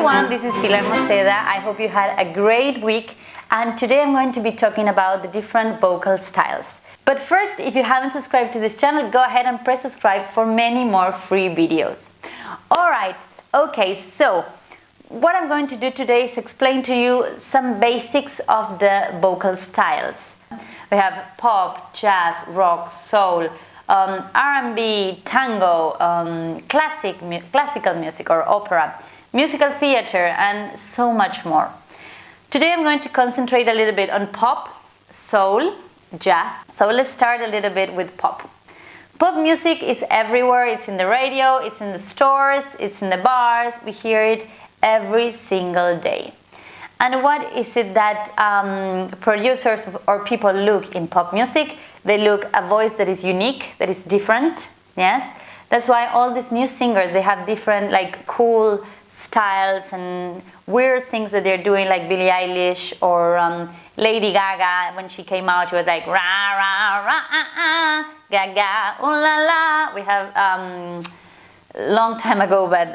everyone, this is Pili Noseda. I hope you had a great week, and today I'm going to be talking about the different vocal styles. But first, if you haven't subscribed to this channel, go ahead and press subscribe for many more free videos. Alright, okay, so what I'm going to do today is explain to you some basics of the vocal styles. We have pop, jazz, rock, soul, R&B, tango, classical music or opera, musical theater, and so much more. Today I'm going to concentrate a little bit on pop, soul, jazz. So let's start a little bit with pop. Pop music is everywhere. It's in the radio, it's in the stores, it's in the bars. We hear it every single day. And what is it that producers or people look in pop music? They look a voice that is unique, that is different. Yes, that's why all these new singers, they have different, like, cool styles and weird things that they're doing, like Billie Eilish or Lady Gaga. When she came out, she was like ra ra ra gaga ooh la la. We have long time ago, but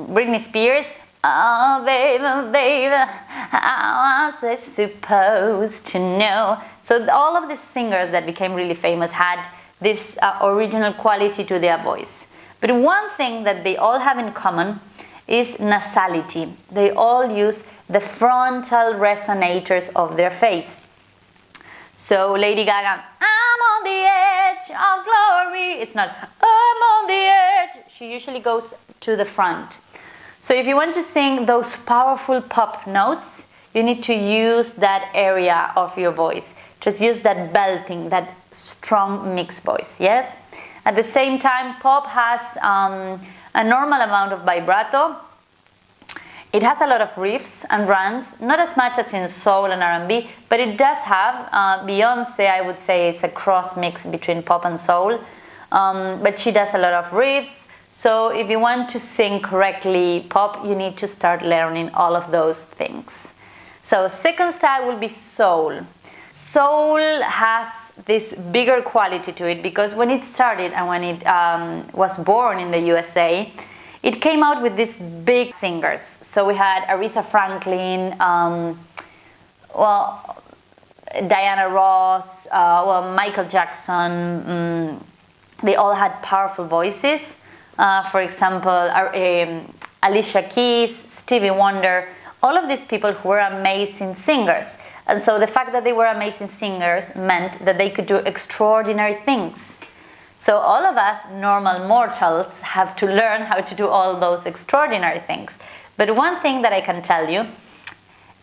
Britney Spears. Oh baby, baby, how was I supposed to know? So all of these singers that became really famous had this original quality to their voice. But one thing that they all have in common is nasality. They all use the frontal resonators of their face. So Lady Gaga, I'm on the edge of glory. It's not, I'm on the edge. She usually goes to the front. So if you want to sing those powerful pop notes, you need to use that area of your voice. Just use that belting, that strong mixed voice, yes? At the same time, pop has a normal amount of vibrato. It has a lot of riffs and runs, not as much as in soul and R&B, but it does have, Beyonce, I would say, is a cross mix between pop and soul, but she does a lot of riffs. So if you want to sing correctly pop, you need to start learning all of those things. So second style will be soul. Soul has this bigger quality to it because when it started and when it was born in the USA, it came out with these big singers. So we had Aretha Franklin, Diana Ross, Michael Jackson. They all had powerful voices. For example, Alicia Keys, Stevie Wonder, all of these people who were amazing singers. And so the fact that they were amazing singers meant that they could do extraordinary things. So all of us normal mortals have to learn how to do all those extraordinary things. But one thing that I can tell you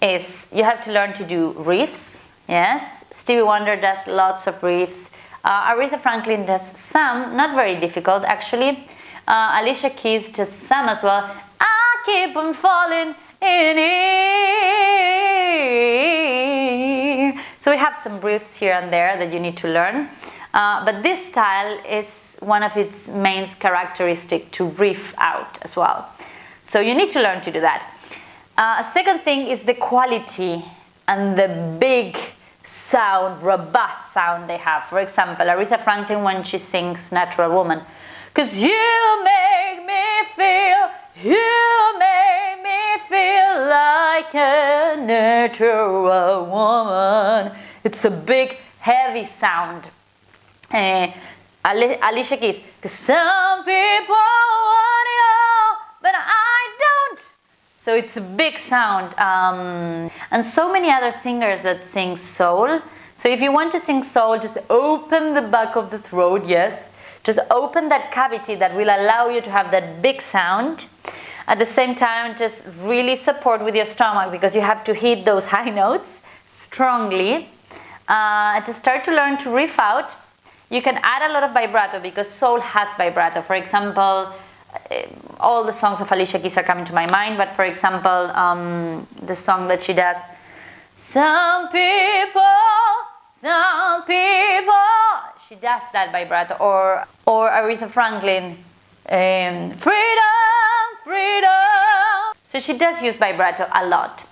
is you have to learn to do riffs. Yes, Stevie Wonder does lots of riffs. Aretha Franklin does some, not very difficult actually. Alicia Keys does some as well. I keep on falling in here. So we have some riffs here and there that you need to learn. But this style is one of its main characteristics to riff out as well. So you need to learn to do that. A second thing is the quality and the big sound, robust sound they have. For example, Aretha Franklin when she sings Natural Woman. 'Cause you make me feel like a natural woman. It's a big, heavy sound. Alicia Keys, 'cause some people want it all, but I don't. So it's a big sound. And so many other singers that sing soul. So if you want to sing soul, just open the back of the throat, yes. Just open that cavity that will allow you to have that big sound. At the same time, just really support with your stomach because you have to hit those high notes strongly. To start to learn to riff out, you can add a lot of vibrato because soul has vibrato. For example, all the songs of Alicia Keys are coming to my mind, but for example, the song that she does, some people, she does that vibrato, or Aretha Franklin, freedom. So she does use vibrato a lot.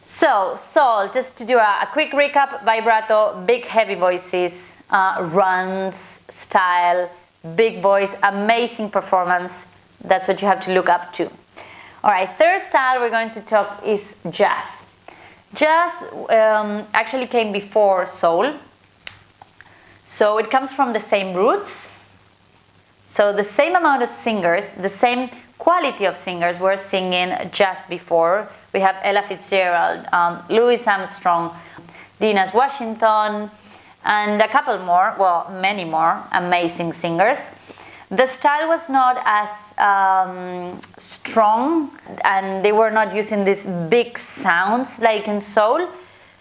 So soul, just to do a quick recap: vibrato, big heavy voices, runs, style, big voice, amazing performance. That's what you have to look up to. Alright, third style we're going to talk is jazz. Jazz actually came before soul. So it comes from the same roots. So the same amount of singers, the same quality of singers were singing jazz before. We have Ella Fitzgerald, Louis Armstrong, Dinah Washington, and a couple more, well, many more amazing singers. The style was not as strong, and they were not using these big sounds like in soul.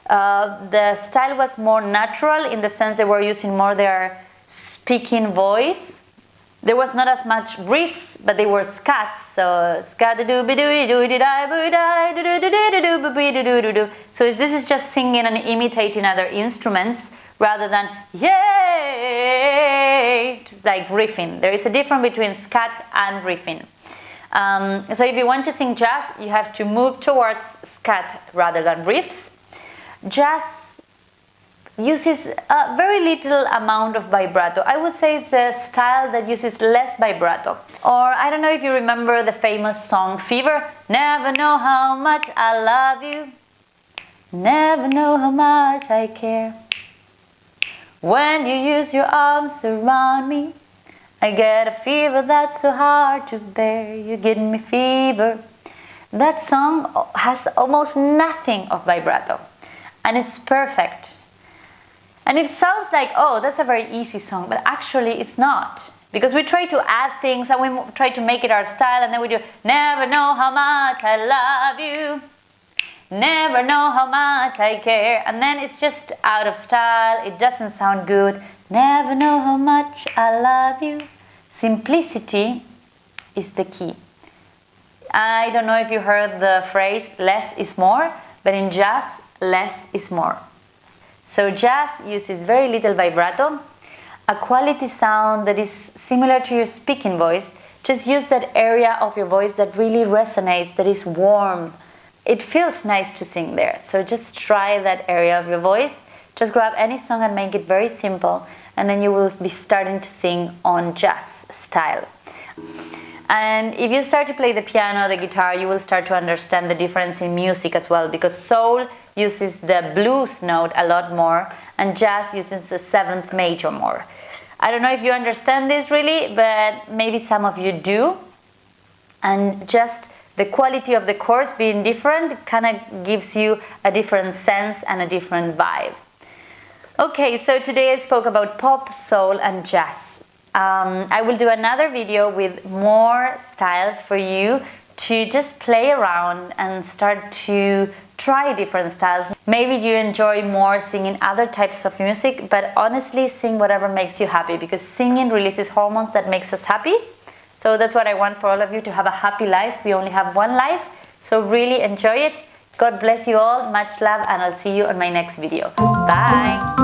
The style was more natural in the sense they were using more their speaking voice. There was not as much riffs, but they were scats. So so this is just singing and imitating other instruments rather than yay, just like riffing. There is a difference between scat and riffing. So if you want to sing jazz, you have to move towards scat rather than riffs. Jazz uses a very little amount of vibrato. I would say it's the style that uses less vibrato. Or I don't know if you remember the famous song Fever. Never know how much I love you. Never know how much I care. When you use your arms around me, I get a fever that's so hard to bear. You give me fever. That song has almost nothing of vibrato. And it's perfect. And it sounds like, oh, that's a very easy song, but actually it's not. Because we try to add things and we try to make it our style, and then we do, never know how much I love you. Never know how much I care. And then it's just out of style, it doesn't sound good. Never know how much I love you. Simplicity is the key. I don't know if you heard the phrase, less is more, but in jazz, less is more. So jazz uses very little vibrato, a quality sound that is similar to your speaking voice. Just use that area of your voice that really resonates, that is warm. It feels nice to sing there. So just try that area of your voice. Just grab any song and make it very simple, and then you will be starting to sing on jazz style. And if you start to play the piano, the guitar, you will start to understand the difference in music as well, because soul uses the blues note a lot more and jazz uses the seventh major more. I don't know if you understand this really, but maybe some of you do. And just the quality of the chords being different kind of gives you a different sense and a different vibe. Okay, so today I spoke about pop, soul and jazz. I will do another video with more styles for you to just play around and start to try different styles. Maybe you enjoy more singing other types of music, but honestly sing whatever makes you happy, because singing releases hormones that makes us happy. So that's what I want for all of you, to have a happy life. We only have one life, so really enjoy it. God bless you all, much love, and I'll see you on my next video. Bye!